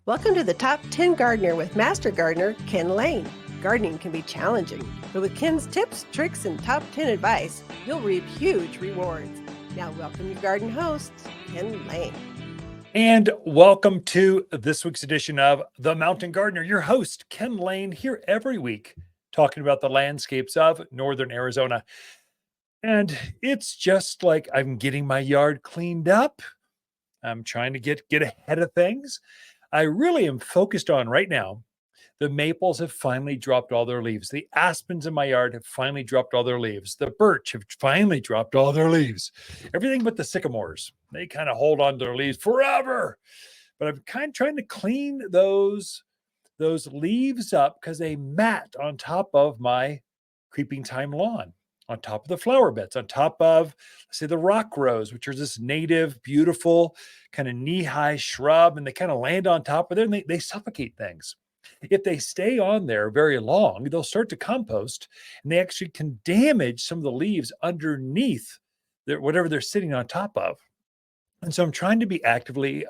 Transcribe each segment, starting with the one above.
Welcome to the Top 10 Gardener with Master Gardener Ken Lain. Gardening can be challenging, but with Ken's tips, tricks, and top 10 advice, you'll reap huge rewards. Now, welcome your garden host, Ken Lain. And welcome to this week's edition of The Mountain Gardener. Your host, Ken Lain, here every week talking about the landscapes of northern Arizona. And it's just like I'm getting my yard cleaned up. I'm trying to get ahead of things. I really am focused on right now. The maples have finally dropped all their leaves. The aspens in my yard have finally dropped all their leaves. The birch have finally dropped all their leaves. Everything but the sycamores. They kind of hold on to their leaves forever. But I'm kind of trying to clean those leaves up because they mat on top of my creeping thyme lawn, on top of the flower beds, on top of, let's say, the rock rose, which is this native, beautiful, kind of knee-high shrub, and they kind of land on top of there and they suffocate things. If they stay on there very long, they'll start to compost and they actually can damage some of the leaves underneath whatever they're sitting on top of. And so I'm trying to be actively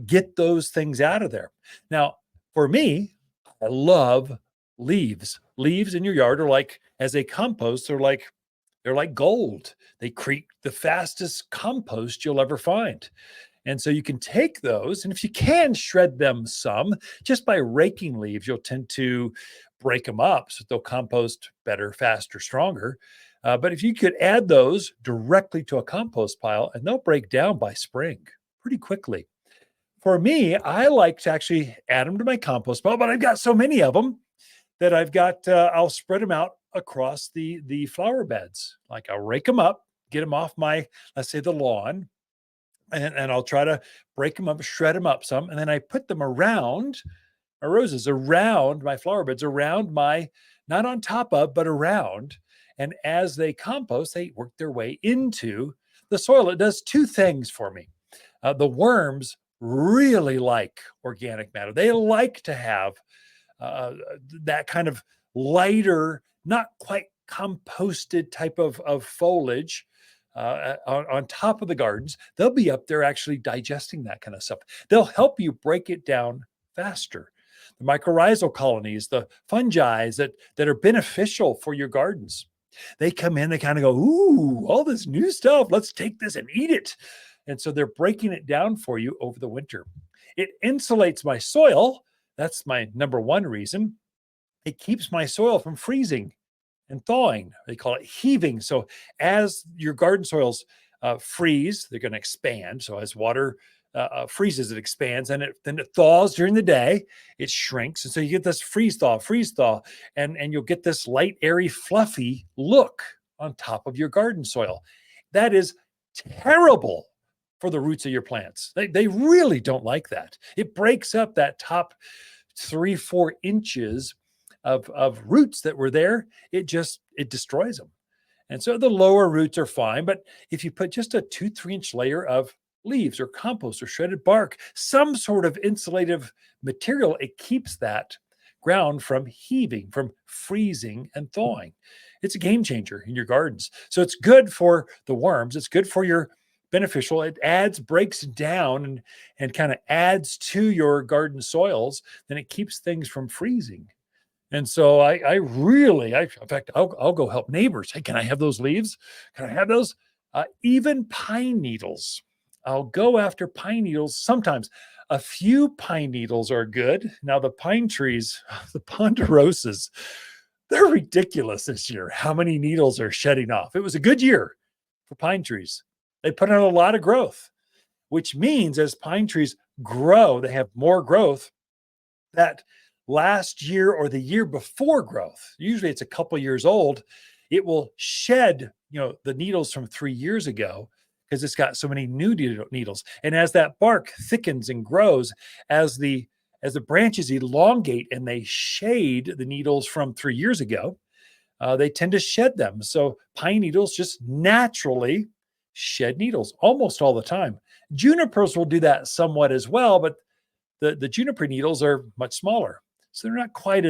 get those things out of there. Now, for me, I love leaves. Leaves in your yard are like, as they compost, they're like gold. They create the fastest compost you'll ever find. And so you can take those, and if you can shred them some, just by raking leaves, you'll tend to break them up so they'll compost better, faster, stronger. But if you could add those directly to a compost pile, and they'll break down by spring pretty quickly. For me, I like to actually add them to my compost pile, but I've got so many of them that I'll spread them out across the flower beds. Like I'll rake them up, get them off my, let's say, the lawn, and I'll try to break them up, shred them up some, and then I put them around my roses, around my flower beds, around my, not on top of, but around. And as they compost, they work their way into the soil. It does two things for me. The worms really like organic matter. They like to have that kind of lighter, not quite composted type of foliage on top of the gardens. They'll be up there actually digesting that kind of stuff. They'll help you break it down faster. The mycorrhizal colonies, the fungi that are beneficial for your gardens, they come in, they kind of go, ooh, all this new stuff. Let's take this and eat it. And so they're breaking it down for you over the winter. It insulates my soil. That's my number one reason. It keeps my soil from freezing and thawing. They call it heaving. So as your garden soils freeze, they're going to expand. So as water freezes, it expands, and then it thaws during the day. It shrinks, and so you get this freeze thaw, and you'll get this light, airy, fluffy look on top of your garden soil. That is terrible for the roots of your plants. They really don't like that. It breaks up that top 3-4 inches of roots that were there. It destroys them. And so the lower roots are fine, but if you put just a 2-3 inch layer of leaves or compost or shredded bark, some sort of insulative material, it keeps that ground from heaving, from freezing and thawing. It's a game changer in your gardens. So it's good for the worms. It's good for your beneficial. It breaks down and kind of adds to your garden soils. Then it keeps things from freezing. And so in fact, I'll go help neighbors. Hey, can I have those leaves? Can I have those? Even pine needles. I'll go after pine needles. Sometimes a few pine needles are good. Now the pine trees, the ponderosas, they're ridiculous this year. How many needles are shedding off? It was a good year for pine trees. They put on a lot of growth, which means as pine trees grow, they have more growth. That last year or the year before growth, usually it's a couple years old, it will shed, the needles from 3 years ago because it's got so many new needles. And as that bark thickens and grows, as the branches elongate and they shade the needles from 3 years ago, they tend to shed them. So pine needles just naturally shed needles almost all the time. Junipers will do that somewhat as well, but the juniper needles are much smaller. So they're not quite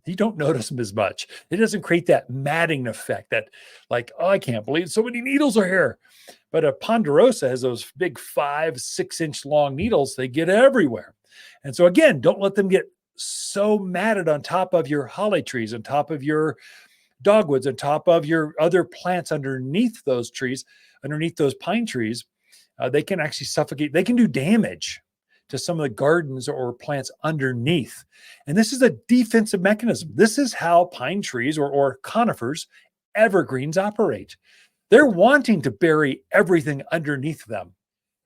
you don't notice them as much. It doesn't create that matting effect that like, oh, I can't believe so many needles are here. But a ponderosa has those big 5-6 inch long needles. They get everywhere. And so again, don't let them get so matted on top of your holly trees, on top of your dogwoods, on top of your other plants underneath those trees, underneath those pine trees. They can actually suffocate. They can do damage to some of the gardens or plants underneath. And this is a defensive mechanism. This is how pine trees or conifers, evergreens operate. They're wanting to bury everything underneath them.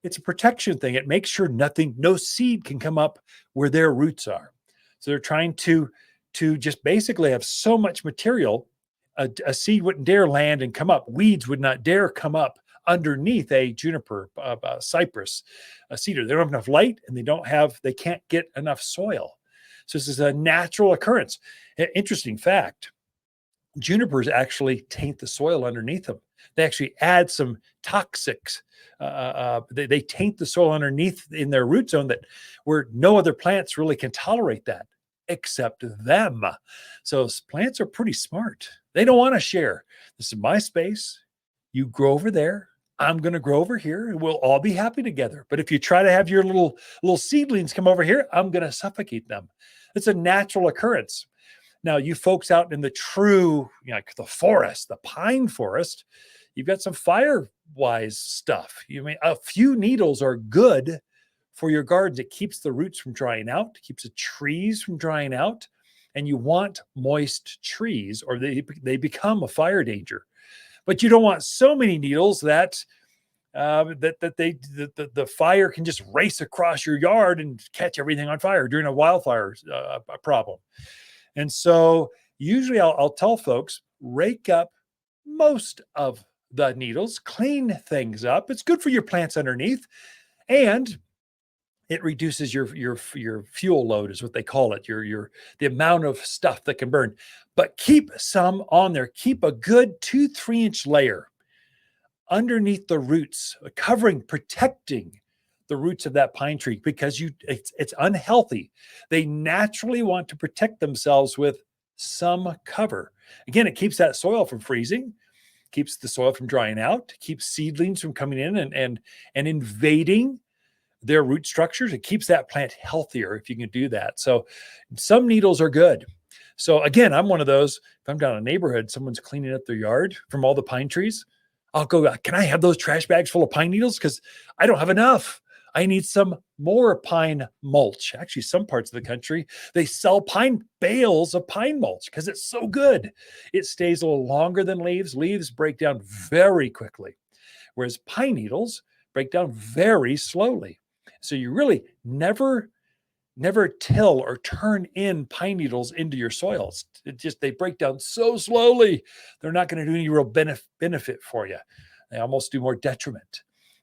It's a protection thing. It makes sure no seed can come up where their roots are. So they're trying to just basically have so much material, a seed wouldn't dare land and come up. Weeds would not dare come up underneath a juniper, cypress, a cedar. They don't have enough light, and they can't get enough soil. So this is a natural occurrence. Interesting fact: junipers actually taint the soil underneath them. They actually add some toxics. They taint the soil underneath in their root zone where no other plants really can tolerate that except them. So plants are pretty smart. They don't want to share. This is my space. You grow over there. I'm going to grow over here, and we'll all be happy together. But if you try to have your little seedlings come over here, I'm going to suffocate them. It's a natural occurrence. Now, you folks out in the true, like the forest, the pine forest, you've got some fire-wise stuff. A few needles are good for your gardens. It keeps the roots from drying out, keeps the trees from drying out, and you want moist trees, or they become a fire danger. But you don't want so many needles that the fire can just race across your yard and catch everything on fire during a wildfire problem. And so usually I'll tell folks, rake up most of the needles, clean things up. It's good for your plants underneath, and it reduces your fuel load, is what they call it, the amount of stuff that can burn. But keep some on there. Keep a good 2-3 inch layer underneath the roots, protecting the roots of that pine tree, because it's unhealthy. They naturally want to protect themselves with some cover. Again, it keeps that soil from freezing, keeps the soil from drying out, keeps seedlings from coming in and invading their root structures. It keeps that plant healthier if you can do that. So some needles are good. So again, I'm one of those. If I'm down in a neighborhood, someone's cleaning up their yard from all the pine trees, I'll go, can I have those trash bags full of pine needles? Because I don't have enough. I need some more pine mulch. Actually, some parts of the country, they sell bales of pine mulch because it's so good. It stays a little longer than leaves. Leaves break down very quickly, whereas pine needles break down very slowly. So you really never till or turn in pine needles into your soils. They break down so slowly. They're not going to do any real benefit for you. They almost do more detriment.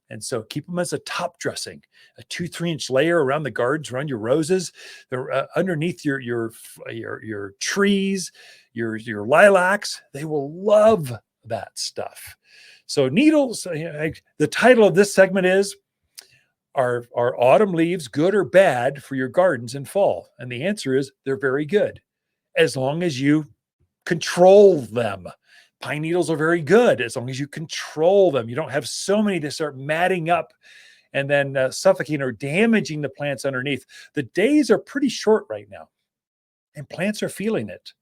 And so keep them as a top dressing, a 2-3 inch layer around the gardens, around your roses. They're underneath your trees, your lilacs. They will love that stuff. So needles, the title of this segment is, Are autumn leaves good or bad for your gardens in fall? And the answer is they're very good, as long as you control them. Pine needles are very good as long as you control them. You don't have so many to start matting up and then suffocating or damaging the plants underneath. The days are pretty short right now, and plants are feeling it.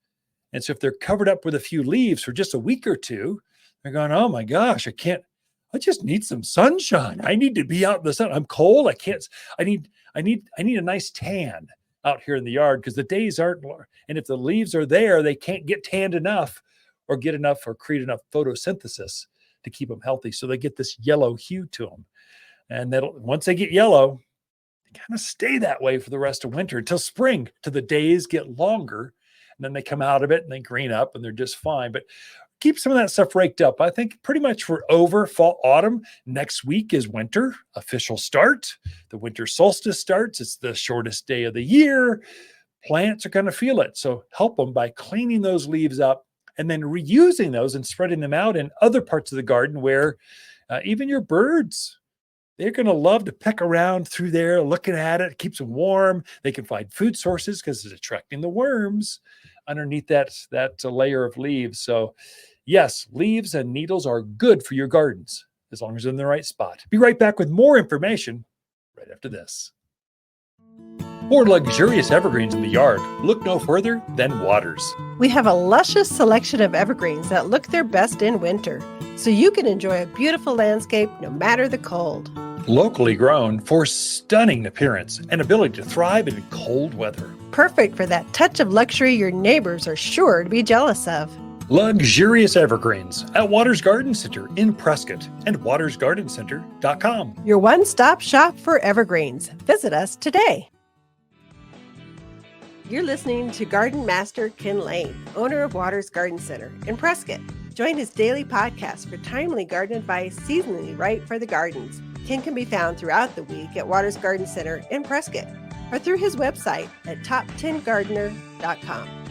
And so if they're covered up with a few leaves for just a week or two, they're going, oh my gosh, I just need some sunshine. I need to be out in the sun. I'm cold. I need a nice tan out here in the yard, because the days aren't, and if the leaves are there, they can't get tanned enough or create enough photosynthesis to keep them healthy. So they get this yellow hue to them. And once they get yellow, they kind of stay that way for the rest of winter until spring, till the days get longer. And then they come out of it and they green up and they're just fine. But keep some of that stuff raked up. I think pretty much we're over fall, autumn. Next week is winter, official start. The winter solstice starts. It's the shortest day of the year. Plants are going to feel it. So help them by cleaning those leaves up and then reusing those and spreading them out in other parts of the garden where even your birds, they're going to love to peck around through there, looking at it. It keeps them warm. They can find food sources because it's attracting the worms underneath that layer of leaves. So yes, leaves and needles are good for your gardens as long as they're in the right spot. Be right back with more information right after this. For luxurious evergreens in the yard, look no further than Waters. We have a luscious selection of evergreens that look their best in winter, so you can enjoy a beautiful landscape no matter the cold. Locally grown for stunning appearance and ability to thrive in cold weather. Perfect for that touch of luxury your neighbors are sure to be jealous of. Luxurious evergreens at Waters Garden Center in Prescott and watersgardencenter.com. Your one-stop shop for evergreens. Visit us today. You're listening to Garden Master Ken Lain, owner of Waters Garden Center in Prescott. Join his daily podcast for timely garden advice seasonally right for the gardens. Ken can be found throughout the week at Waters Garden Center in Prescott or through his website at top10gardener.com.